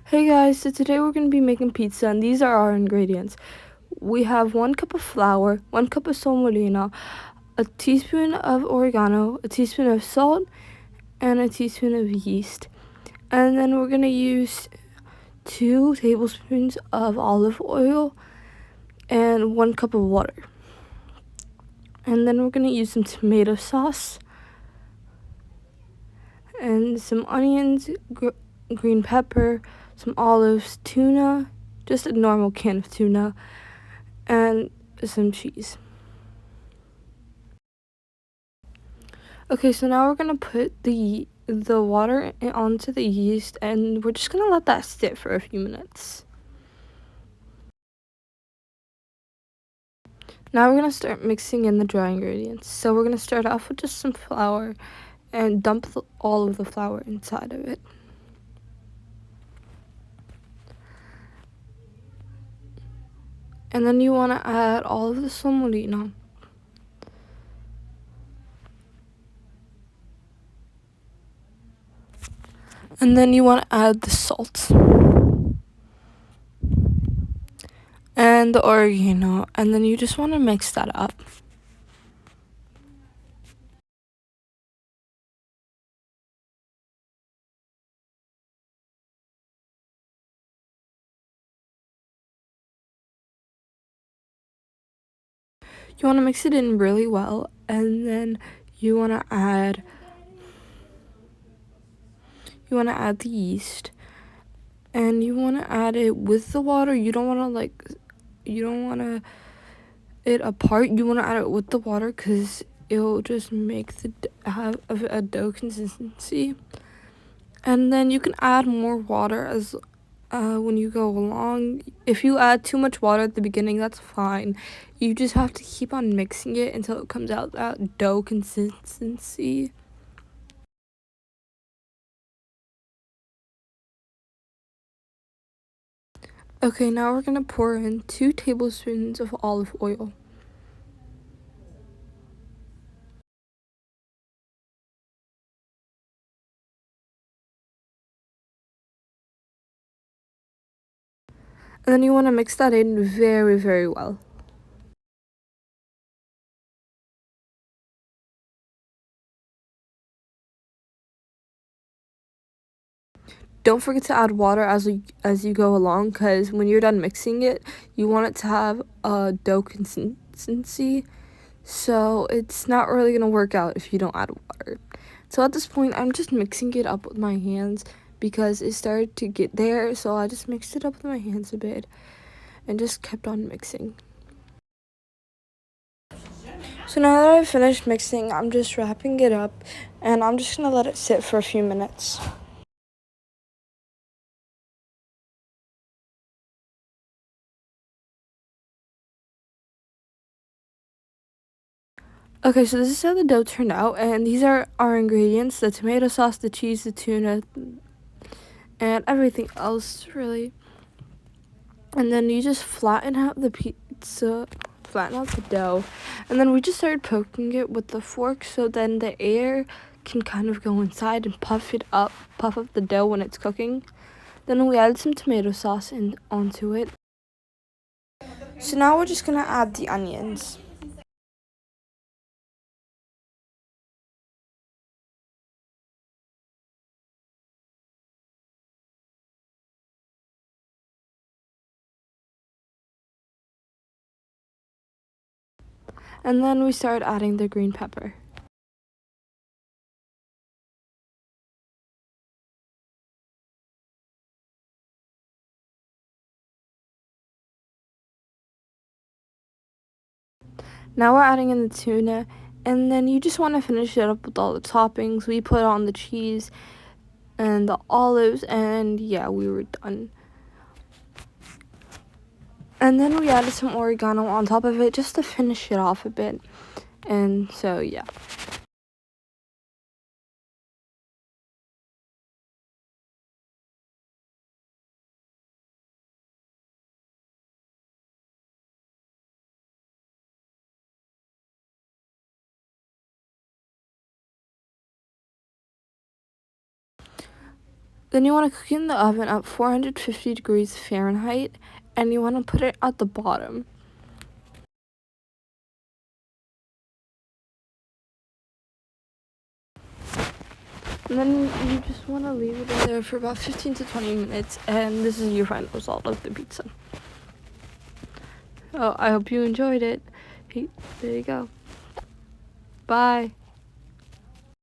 Hey guys, so today we're going to be making pizza and these are our ingredients. We have 1 cup of flour, 1 cup of semolina, a teaspoon of oregano, a teaspoon of salt, and a teaspoon of yeast. And then we're going to use 2 tablespoons of olive oil and 1 cup of water. And then we're going to use some tomato sauce and some onions, green pepper, some olives, tuna, just a normal can of tuna, and some cheese. Okay, so now we're gonna put the water onto the yeast and we're just gonna let that sit for a few minutes. Now we're gonna start mixing in the dry ingredients. So we're gonna start off with just some flour and dump all of the flour inside of it. And then you wanna add all of the semolina. And then you wanna add the salt. And the oregano, and then you just want to mix that up. You want to mix it in really well, and then you want to add the yeast, and you want to add it with the water. You don't want to it apart. You want to add it with the water because it'll just make have a dough consistency. And then you can add more water as when you go along. If you add too much water at the beginning, that's fine. You just have to keep on mixing it until it comes out that dough consistency. Okay, now we're gonna pour in 2 tablespoons of olive oil. And then you want to mix that in very, very well. Don't forget to add water as you go along, because when you're done mixing it, you want it to have a dough consistency. So it's not really gonna work out if you don't add water. So at this point, I'm just mixing it up with my hands because it started to get there. So I just mixed it up with my hands a bit and just kept on mixing. So now that I've finished mixing, I'm just wrapping it up and I'm just gonna let it sit for a few minutes. Okay, so this is how the dough turned out, and these are our ingredients: the tomato sauce, the cheese, the tuna, and everything else, really. And then you just flatten out the dough, and then we just started poking it with the fork so then the air can kind of go inside and puff up the dough when it's cooking. Then we added some tomato sauce onto it. So now we're just gonna add the onions. And then we started adding the green pepper. Now we're adding in the tuna, and then you just want to finish it up with all the toppings. We put on the cheese and the olives, and yeah, we were done. And then we added some oregano on top of it just to finish it off a bit. And so, yeah. Then you want to cook it in the oven at 450 degrees Fahrenheit, and you want to put it at the bottom. And then you just want to leave it in there for about 15 to 20 minutes, and this is your final result of the pizza. Oh, I hope you enjoyed it. Hey, there you go. Bye.